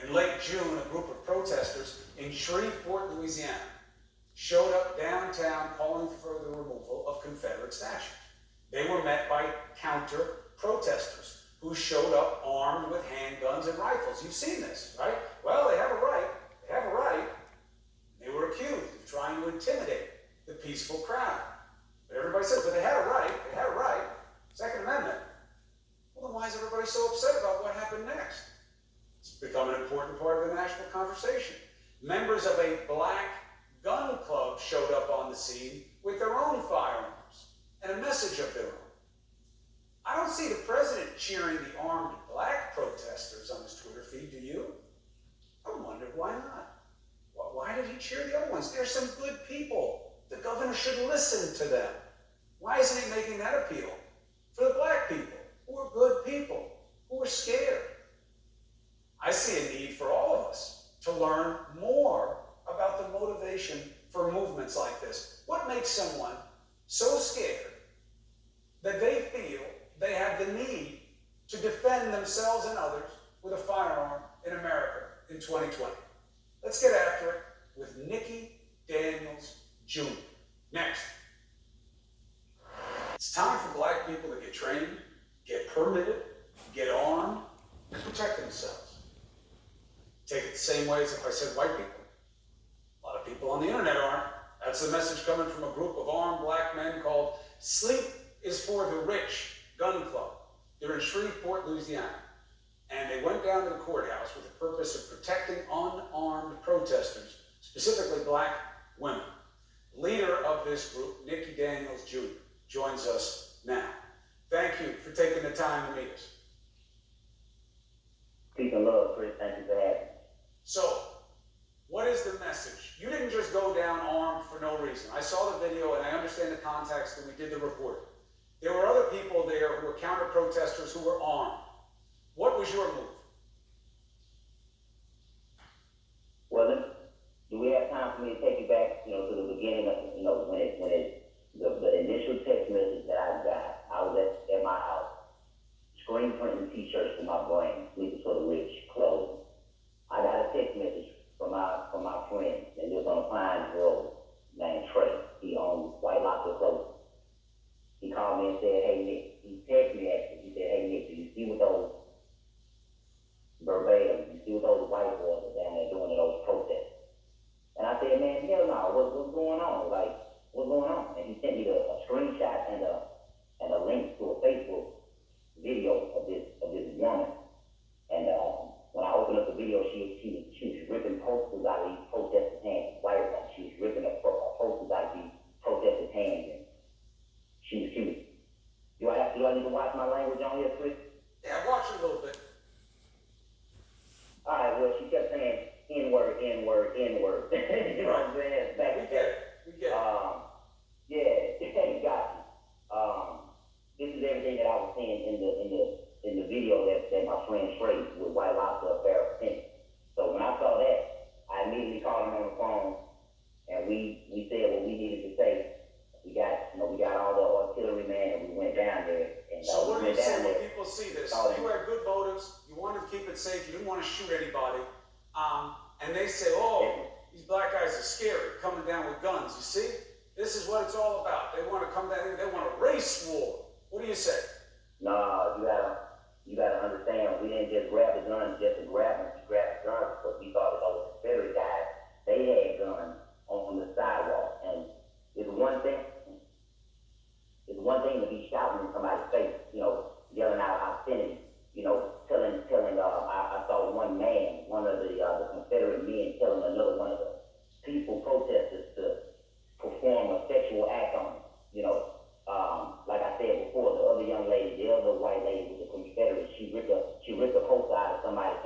In late June, a group of protesters in Shreveport, Louisiana, showed up downtown calling for the removal of Confederate statues. They were met by counter-protesters who showed up armed with handguns and rifles. You've seen this, right? Well, they have a right. They have a right. They were accused of trying to intimidate the peaceful crowd. But everybody says, but they had a right. They had a right. Second Amendment. Well, then why is everybody so upset about what happened next? It's become an important part of the national conversation. Members of a black gun club showed up on the scene with their own firearms and a message of their own. I don't see the president cheering the armed black protesters on his Twitter feed, do you? I wonder why not. Why did he cheer the other ones? They're some good people. The governor should listen to them. Why isn't he making that appeal for the black people who are good people, who are scared? I see a need for all of us to learn more about the motivation for movements like this. What makes someone so scared that they feel they have the need to defend themselves and others with a firearm in America in 2020? Let's get after it with Nikki Daniels Jr. Next. It's time for black people to get trained, get permitted, get armed, and protect themselves. Take it the same way as if I said white people. A lot of people on the internet aren't. That's the message coming from a group of armed black men called Sleep is for the Rich Gun Club. They're in Shreveport, Louisiana. And they went down to the courthouse with the purpose of protecting unarmed protesters, specifically black women. Leader of this group, Nikki Daniels Jr., joins us now. Thank you for taking the time to meet us. Peace and love, Chris. Thank you for having me. So, what is the message? You didn't just go down armed for no reason. I saw the video and I understand the context and we did the report. There were other people there who were counter-protesters who were armed. What was your move? Well, do we have time for me to take you back, to the beginning of, the initial text message that I got? I was at my house, screen printing t-shirts for my brand, Sleep is for the Rich clothing. I got a text message from my friend that lives on Pine Road named Trey. He owns White Locker Clothing. He called me and said, hey, Nick, he texted me actually. He said, hey, Nick, do you see what those verbatim, you see what those white boys are down there doing in those protests? And I said, man, hell no, what's going on? Like, what's going on? And he sent me a screenshot and a link to a Facebook video of this woman. And when I opened up the video, she was ripping posters out of these protesters' hands. She was ripping posters out of these protesters' hands. And she was. Do I need to watch my language on here, Chris? Yeah, watch it a little bit. All right, well, she kept saying N-word, N-word, N-word. You know what I'm saying? We get it. Yeah, got you. This is everything that I was seeing in the video that my friend Trey with White Locker Affair sent. So when I saw that, I immediately called him on the phone, and we said what we needed to say. We got all the artillery, man, and we went down there. And, so what do you say when people see this? You had good motives. You wanted to keep it safe. You didn't want to shoot anybody. And they say, oh, these black guys are scary, coming down with guns. You see? This is what it's all about. They want to come down here. They want a race war. What do you say? No, you gotta understand, we didn't just grab the guns just to grab them. We grabbed the guns because we thought that those Confederate guys, they had guns on the sidewalk. And it's one thing to be shouting in somebody's face, yelling out obscenity, telling, I saw one man, one of the Confederate men telling another one of the peaceful protesters to perform a sexual act on him, like I said before, the other young lady, the other white lady with the Confederate, she ripped a poster out of somebody's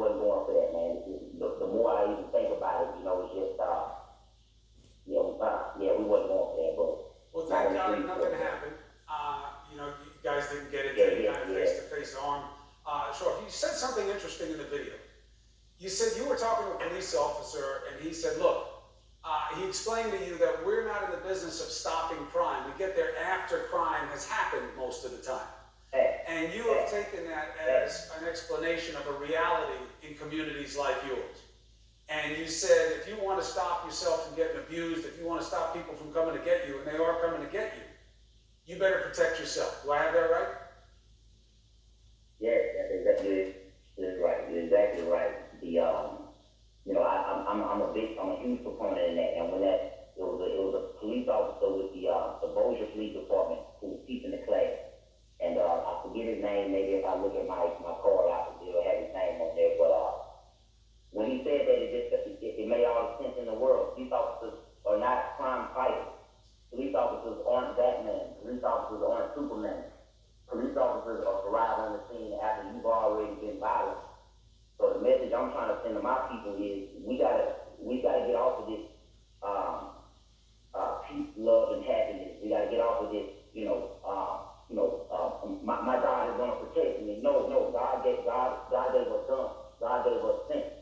wasn't going for that, man. The more I even think about it, you know, it's just, yeah, we wasn't going for that, but. Well, thank God nothing happened. You know, you guys didn't get into any kind of face-to-face arm. Sure, you said something interesting in the video. You said you were talking to a police officer, and he said, look, he explained to you that we're not in the business of stopping crime. We get there after crime has happened most of the time. And you have taken that as an explanation of a reality in communities like yours. And you said, if you want to stop yourself from getting abused, if you want to stop people from coming to get you, and they are coming to get you, you better protect yourself. Do I have that right? Yes, that's exactly right. You're exactly right. You know, I'm a huge proponent in that. And when it was a police officer with the Bossier Police Department who was teaching the class. And I forget his name. Maybe if I look at my card, I can still have his name on there. But when he said that, it made all the sense in the world. Police officers are not crime fighters. Police officers aren't Batman. Police officers aren't Superman. Police officers are arrive on the scene after you've already been violent. So the message I'm trying to send to my people is we gotta get off of this peace, love, and happiness. We gotta get off of this, my God is gonna protect me. No, God gave us guns. God gave us sense.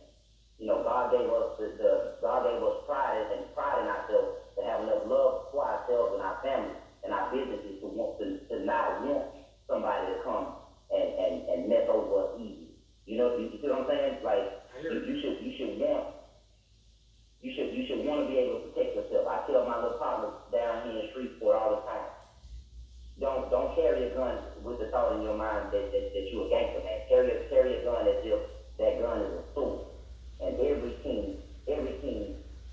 You know, God gave us pride in ourselves to have enough love for ourselves and our families and our businesses to not want somebody to come and mess over us easy. You know, you see what I'm saying? Like you should want to be able to protect yourself. I tell my little partners down here in Shreveport all the time. Don't carry a gun with the thought in your mind that you're a gangster, man. Carry a gun as if that gun is a sword. And every king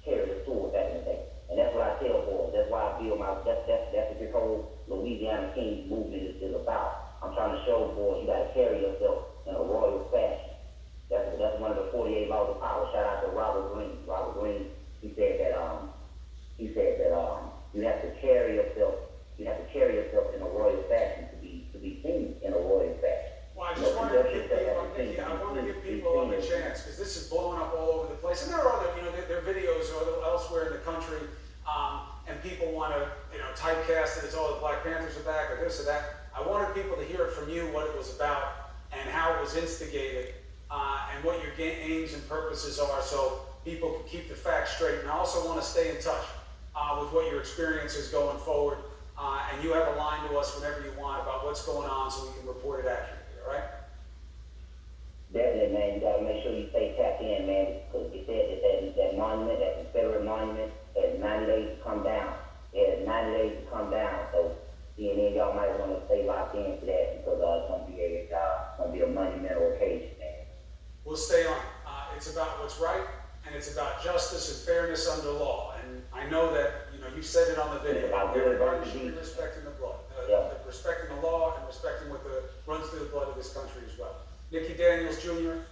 carried a sword back in the day. And that's what I tell boys. That's why I build that's what this whole Louisiana Kings movement is about. I'm trying to show boys you gotta carry yourself in a royal fashion. That's one of the 48 laws of power. Shout out to Robert Greene. Robert Greene, he said that you have to carry yourself in a royal fashion to be seen in a royal fashion. Well, I just wanted to give people a chance, because this is blowing up all over the place. And there are other, there are videos elsewhere in the country, and people want to, typecast it as, oh, the Black Panthers are back, or this or that. I wanted people to hear it from you, what it was about, and how it was instigated, and what your aims and purposes are, so people can keep the facts straight. And I also want to stay in touch with what your experience is going forward, and you have a line to us whenever you want about what's going on, so we can report it accurately, all right? Definitely, man. You gotta make sure you stay tapped in, man, because you said that monument, that Confederate monument, has 90 days to come down. It has 90 days to come down, so CNN, y'all might want to stay locked in to that, because it's gonna be a monumental occasion, man. We'll stay on. It's about what's right, and it's about justice and fairness under law. And I know that, you said it on the video. Everybody should be respecting the blood, respecting the law, and respecting what runs through the blood of this country as well. Nicky Daniels Jr.,